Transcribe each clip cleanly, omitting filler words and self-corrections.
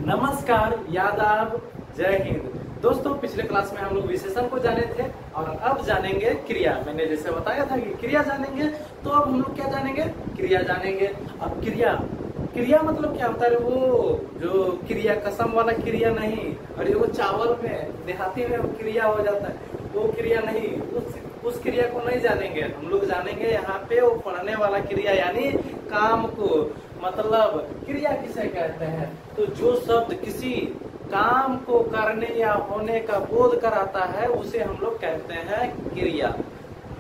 नमस्कार, यादाब, जय हिंद। दोस्तों, पिछले क्लास में हम लोग विशेषण को जाने थे और अब जानेंगे क्रिया। मैंने जैसे बताया था कि क्रिया जानेंगे, तो अब हम लोग क्या जानेंगे? क्रिया जानेंगे। अब क्रिया मतलब क्या होता है? वो जो क्रिया कसम वाला क्रिया नहीं, और ये वो चावल में देहाती में वो क्रिया हो जाता है, वो क्रिया नहीं, उस क्रिया को नहीं जानेंगे। हम लोग जानेंगे यहाँ पे वो पढ़ने वाला क्रिया, यानी काम को। मतलब क्रिया किसे कहते हैं? तो जो शब्द किसी काम को करने या होने का बोध कराता है उसे हम लोग कहते हैं क्रिया।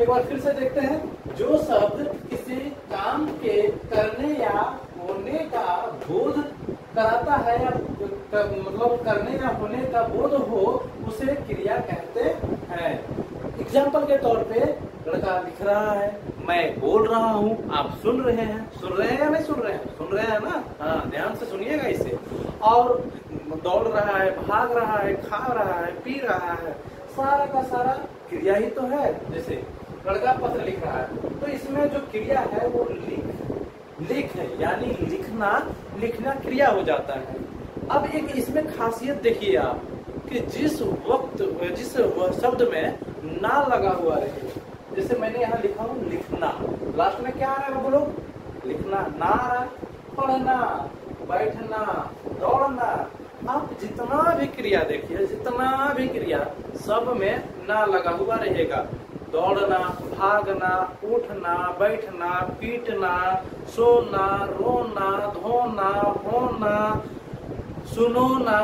एक बार फिर से देखते हैं। जो शब्द किसी काम के करने या होने का बोध कराता है या मतलब करने या होने का बोध हो, उसे क्रिया कहते हैं। एग्जाम्पल के तौर पे लड़का लिख रहा है, मैं बोल रहा हूँ, आप सुन रहे हैं या नहीं सुन रहे हैं? सुन रहे हैं ना? हाँ, ध्यान से सुनिएगा इसे। और दौड़ रहा है, भाग रहा है, खा रहा है, पी रहा है, सारा का सारा क्रिया ही तो है। जैसे लड़का पत्र लिख रहा है, तो इसमें जो क्रिया है वो लिख है, यानी लिखना क्रिया हो जाता है। अब एक इसमें खासियत देखिए आप, कि जिस शब्द में ना लगा हुआ रहे, जैसे मैंने यहाँ लिखा हूँ लिखना, लास्ट में क्या आ रहा है? बोलो, लिखना ना आ रहा, पढ़ना, बैठना, दौड़ना। आप जितना भी क्रिया देखिए, जितना भी क्रिया, सब में ना लगा हुआ रहेगा। दौड़ना, भागना, उठना, बैठना, पीटना, सोना, रोना, धोना, होना, सुनोना,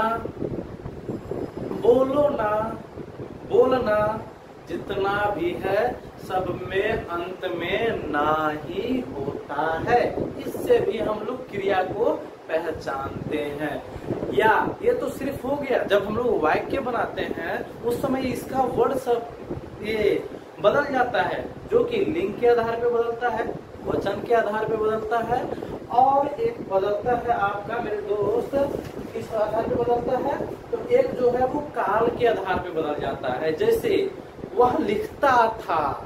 बोलना, जितना भी है सब में अंत में ना ही होता है। इससे भी हम लोग क्रिया को पहचानते हैं। या ये तो सिर्फ हो गया, जब हम लोग वाक्य बनाते हैं उस समय इसका वर्ड सब ये बदल जाता है, जो कि लिंग के आधार पे बदलता है, वचन के आधार पे बदलता है, और एक बदलता है आपका मेरे दोस्त किस आधार पे बदलता है? तो एक जो है वो काल के आधार पे बदल जाता है। जैसे वह लिखता था,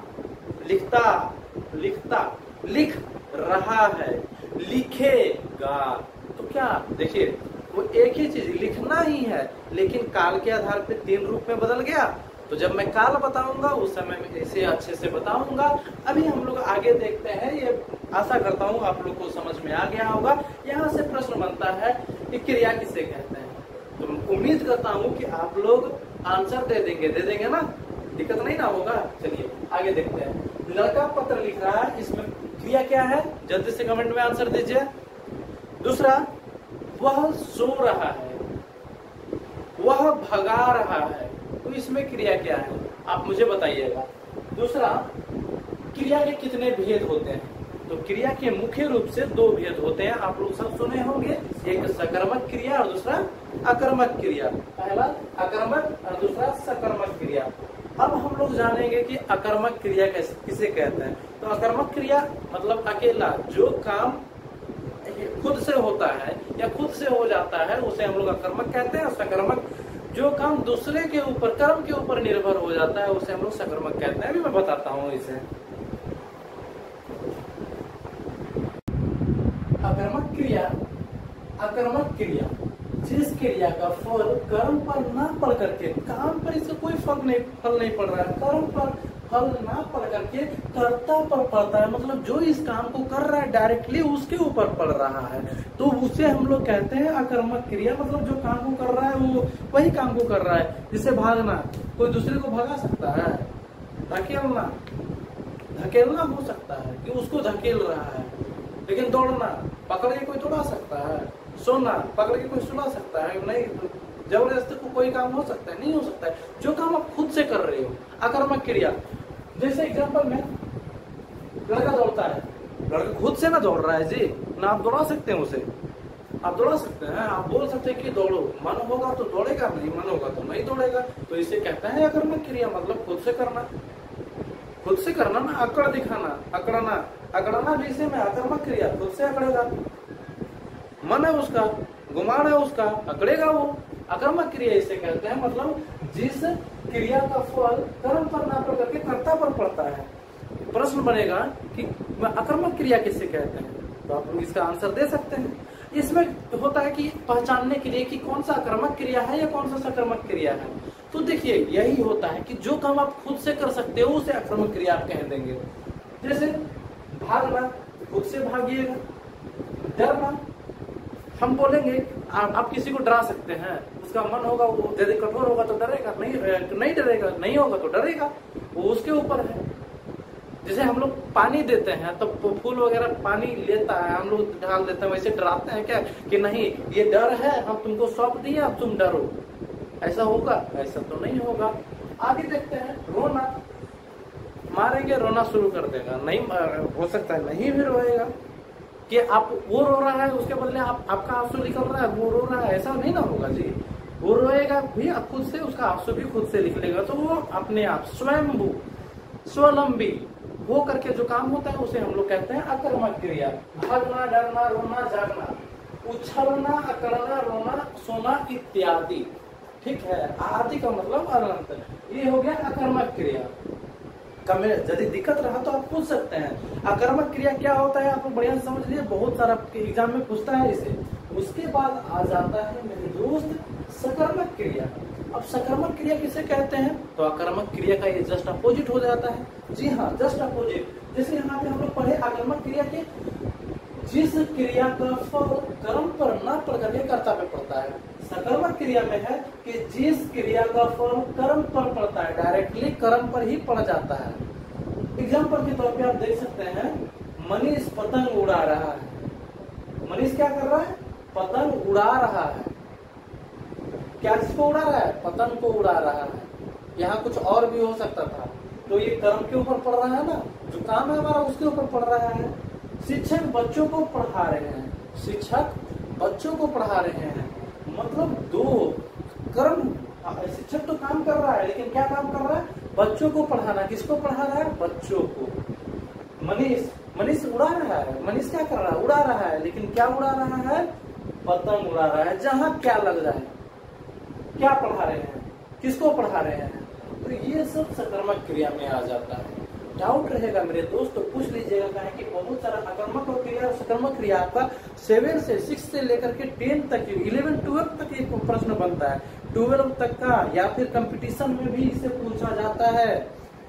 लिख रहा है, लिखेगा। तो क्या देखिए, वो एक ही चीज लिखना ही है, लेकिन काल के आधार पे 3 रूप में बदल गया। तो जब मैं काल बताऊंगा उस समय मैं इसे अच्छे से बताऊंगा। अभी हम लोग आगे देखते हैं। ये आशा करता हूँ आप लोग को समझ में आ गया होगा। यहाँ से प्रश्न बनता है कि क्रिया किसे कहते हैं। तो उम्मीद करता हूँ कि आप लोग आंसर दे देंगे ना? दिक्कत नहीं ना होगा। चलिए आगे देखते हैं। लड़का पत्र लिख रहा है, इसमें क्रिया क्या है? जल्दी से कमेंट में आंसर दीजिए। दूसरा, वह सो रहा है, वह भगा रहा है, तो इसमें क्रिया क्या है? आप मुझे बताइएगा। दूसरा, क्रिया के कितने भेद होते हैं? तो क्रिया के मुख्य रूप से 2 भेद होते हैं, आप लोग सब सुने होंगे। एक सकर्मक क्रिया और दूसरा अकर्मक क्रिया। पहला अकर्मक और दूसरा सकर्मक क्रिया। अब हम लोग जानेंगे कि अकर्मक क्रिया किसे कहते हैं। तो अकर्मक क्रिया मतलब अकेला जो काम खुद से होता है या खुद से हो जाता है, उसे हम लोग अकर्मक कहते हैं। और सकर्मक जो काम दूसरे के ऊपर, कर्म के ऊपर निर्भर हो जाता है, उसे हम लोग सकर्मक कहते हैं। अभी मैं बताता हूँ इसे। अकर्मक क्रिया जिस क्रिया का फल कर्म पर ना पड़ करके, काम पर इसका कोई फल नहीं पड़ रहा है, कर्म पर फल ना पड़ करके कर्ता पर पड़ता है, मतलब जो इस काम को कर रहा है डायरेक्टली उसके ऊपर पड़ रहा है, तो उसे हम लोग कहते हैं अकर्मक क्रिया। मतलब जो काम को कर रहा है वो वही काम को कर रहा है। जैसे भागना, कोई दूसरे को भगा सकता है? धकेलना हो सकता है कि उसको धकेल रहा है, लेकिन दौड़ना, पकड़ के कोई दौड़ा सकता है? सोना, पकड़ के कोई सुला सकता है? नहीं। जबरदस्ती को कोई काम हो सकता है? नहीं हो सकता है। जो काम आप खुद से कर रहे हो, अकर्मक क्रिया। जैसे एग्जांपल में लड़का दौड़ता है, लड़का खुद से ना दौड़ रहा है जी, ना आप दौड़ा सकते हैं उसे। आप दौड़ा सकते हैं, आप बोल सकते हैं कि दौड़ो, मन होगा तो दौड़ेगा, नहीं मन होगा तो नहीं दौड़ेगा। तो इसे कहते हैं अकर्मक क्रिया, मतलब खुद से करना। खुद से करना ना, अकड़ दिखाना, अकड़ना भी इसे में अकर्मक क्रिया, खुद से अकड़ेगा। मन है उसका, गुमान है उसका, अकड़ेगा वो। अकर्मक क्रिया इसे कहते हैं, मतलब जिस क्रिया का फल कर्म पर ना पड़ करके कर्ता पर पड़ता है। प्रश्न बनेगा कि अकर्मक क्रिया किसे कहते हैं? तो आप लोग इसका आंसर दे सकते हैं। इसमें होता है कि पहचानने के लिए कि कौन सा आक्रामक क्रिया है या कौन सा सकारात्मक क्रिया है। तो देखिए यही होता है कि जो काम आप खुद से कर सकते हो उसे आक्रामक क्रिया आप कह देंगे। जैसे भागना, खुद से भागिएगा। डरना, हम बोलेंगे आप किसी को डरा सकते हैं, उसका मन होगा वो यदि कठोर होगा तो डरेगा, नहीं डरेगा, नहीं होगा तो डरेगा, वो उसके ऊपर है। जैसे हम लोग पानी देते हैं तो फूल वगैरह पानी लेता है, हम लोग ढाल देते हैं, वैसे डराते हैं क्या कि नहीं ये डर है, हम तुमको सौंप दिए अब तुम डरो, ऐसा होगा? ऐसा तो नहीं होगा। आगे देखते हैं रोना, मारेंगे रोना शुरू कर देगा, नहीं हो सकता है नहीं भी रोएगा कि आप वो रो रहा है उसके बदले आपका आंसू निकल रहा है, वो रो रहा है, ऐसा नहीं ना होगा जी। वो रोएगा भी आप खुद से, उसका आंसू भी खुद से निकलेगा, तो वो अपने आप स्वयंभू स्वलंबी वो करके जो काम होता है उसे हम लोग कहते हैं आक्रामक क्रिया। भागना, डरना, रोना, जागना, उछलना, अकड़ना, रोना, सोना इत्यादि। ठीक है, आदि का मतलब अनंत, ये हो गया आक्रामक क्रिया। यदि दिक्कत रहा तो आप पूछ सकते हैं आक्रामक क्रिया क्या होता है, आप बढ़िया से समझ लिए, बहुत सारा एग्जाम में पूछता है इसे। उसके बाद आ जाता है मेरे दोस्त सकारात्मक क्रिया। अब सकारात्मक क्रिया किसे कहते हैं? तो आक्रामक क्रिया का ये जस्ट अपोजिट हो जाता है। जी हाँ, जस्ट अपोजिट। जैसे यहाँ पे हम लोग पढ़े आक्रामक क्रिया के जिस क्रिया का फल कर्म पर न पड़ करके कर्ता पे पड़ता है। सकारात्मक क्रिया में है कि जिस क्रिया का फल कर्म पर पड़ता है, डायरेक्टली कर्म पर ही पड़ जाता है। एग्जाम्पल के तौर पे आप देख सकते हैं, मनीष पतंग उड़ा रहा है। मनीष क्या कर रहा है? पतंग उड़ा रहा है। क्या चीज उड़ा रहा है? पतंग को उड़ा रहा है। यहाँ कुछ और भी हो सकता था, तो ये कर्म के ऊपर पड़ रहा है ना, जो काम है हमारा उसके ऊपर पड़ रहा है। शिक्षक बच्चों को पढ़ा रहे हैं, शिक्षक बच्चों को पढ़ा रहे हैं, मतलब दो कर्म। शिक्षक तो काम कर रहा है, लेकिन क्या काम कर रहा है? बच्चों को पढ़ाना। किसको पढ़ा रहा है? बच्चों को। मनीष उड़ा रहा है। मनीष क्या कर रहा है? उड़ा रहा है, लेकिन क्या उड़ा रहा है? पतंग उड़ा रहा है। जहां क्या लग जाए, क्या पढ़ा रहे हैं, किसको पढ़ा रहे हैं, तो ये सब सकारात्मक क्रिया में आ जाता है। डाउट रहेगा मेरे दोस्त तो पूछ लीजिएगा, कहें कि बहुत सारा आक्रामक और क्रिया और सकारात्मक क्रिया आपका 7 से 6 से लेकर के 10 तक, 11, 12 तक एक प्रश्न बनता है, 12 तक का, या फिर कंपटीशन में भी इसे पूछा जाता है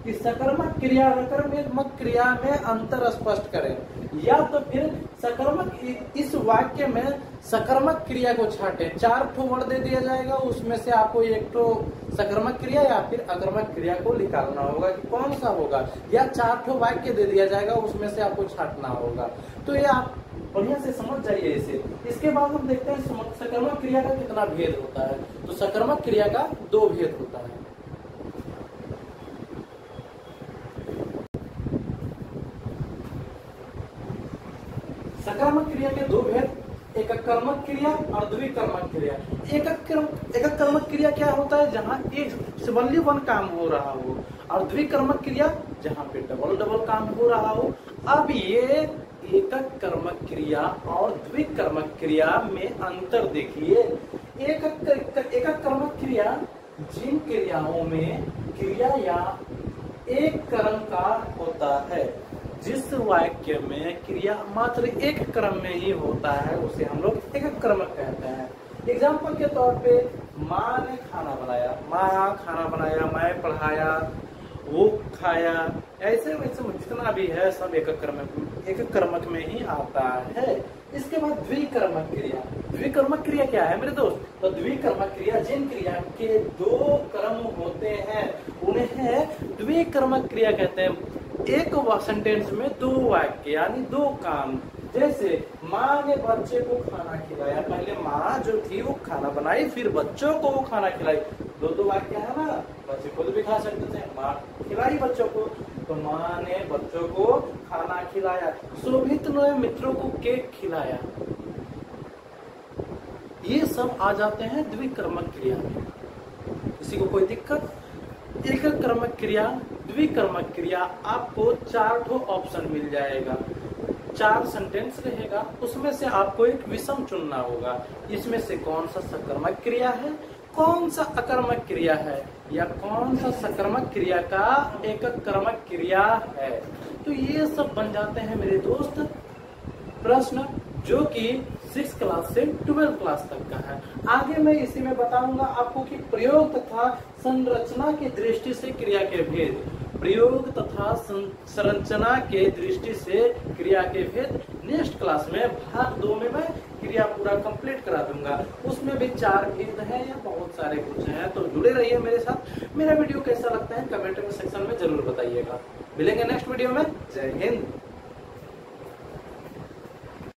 कि सकारात्मक क्रिया और आक्रामक क्रिया में अंतर स्पष्ट करें, या तो फिर सकारात्मक इस वाक्य में सकारात्मक क्रिया को छांटे। 4 ठो वर्ड दे दिया जाएगा, उसमें से आपको एक ठो सकारात्मक क्रिया या फिर आक्रामक क्रिया को निकालना होगा कि कौन सा होगा, या 4 ठो वाक्य दे दिया जाएगा, उसमें से आपको छांटना होगा। तो ये आप बढ़िया से समझ जाइए इसे। इसके बाद हम देखते हैं सकारात्मक क्रिया का कितना भेद होता है। तो सकारात्मक क्रिया का 2 भेद होता है। सकारात्मक क्रिया के 2 भेद, एकक कर्मक क्रिया और द्विकर्मक क्रिया। एकक कर्मक क्रिया क्या होता है? जहाँ एक ओनली वन काम हो रहा हो, और द्विकर्मक क्रिया जहाँ पे डबल काम हो रहा हो। अब ये एकक कर्मक क्रिया और द्विकर्मक क्रिया में अंतर देखिए। एकक कर्मक क्रिया जिन क्रियाओं में क्रिया या एक कर्म का होता है, जिस वाक्य में क्रिया मात्र एक क्रम में ही होता है, उसे हम लोग एकक कर्मक कहते हैं। एग्जाम्पल के तौर पे माँ ने खाना बनाया, माँ खाना बनाया, मैं पढ़ाया, वो खाया, ऐसे वैसे जितना भी है सब एकक कर्मक में ही आता है। इसके बाद द्विकर्मक क्रिया। द्विकर्मक क्रिया क्या है मेरे दोस्त? तो द्विकर्मक क्रिया जिन क्रिया के 2 कर्म होते हैं उन्हें द्विकर्मक क्रिया कहते हैं। एक सेंटेंस में 2 वाक्य यानी 2 काम। जैसे माँ ने बच्चे को खाना खिलाया, पहले माँ जो थी वो खाना बनाई, फिर बच्चों को वो खाना खिलाई। 2 वाक्य है ना, बच्चे खुद भी खा सकते थे, माँ खिलाई बच्चों को, तो माँ ने बच्चों को खाना खिलाया। शोभित ने मित्रों को केक खिलाया। ये सब आ जाते हैं द्विकर्मक क्रिया में। किसी को कोई दिक्कत? एकक कर्मक क्रिया, द्विकर्मक क्रिया, आपको 4 ठो ऑप्शन मिल जाएगा, 4 सेंटेंस रहेगा, उसमें से आपको एक विषम चुनना होगा। इसमें से कौन सा सकर्मक क्रिया है, कौन सा अकर्मक क्रिया है, या कौन सा सकर्मक क्रिया का एकक कर्मक क्रिया है। तो ये सब बन जाते हैं मेरे दोस्त प्रश्न, जो कि 6 क्लास से 12 क्लास तक का है। आगे मैं इसी में बताऊंगा आपको कि प्रयोग तथा संरचना की दृष्टि से क्रिया के भेद, प्रयोग तथा संरचना के दृष्टि से क्रिया के भेद नेक्स्ट क्लास में भाग 2 में मैं क्रिया पूरा कंप्लीट करा दूंगा। उसमें भी 4 भेद है या बहुत सारे कुछ हैं, तो जुड़े रहिए मेरे साथ। मेरा वीडियो कैसा लगता है कमेंट में सेक्शन में जरूर बताइएगा। मिलेंगे नेक्स्ट वीडियो में। जय हिंद।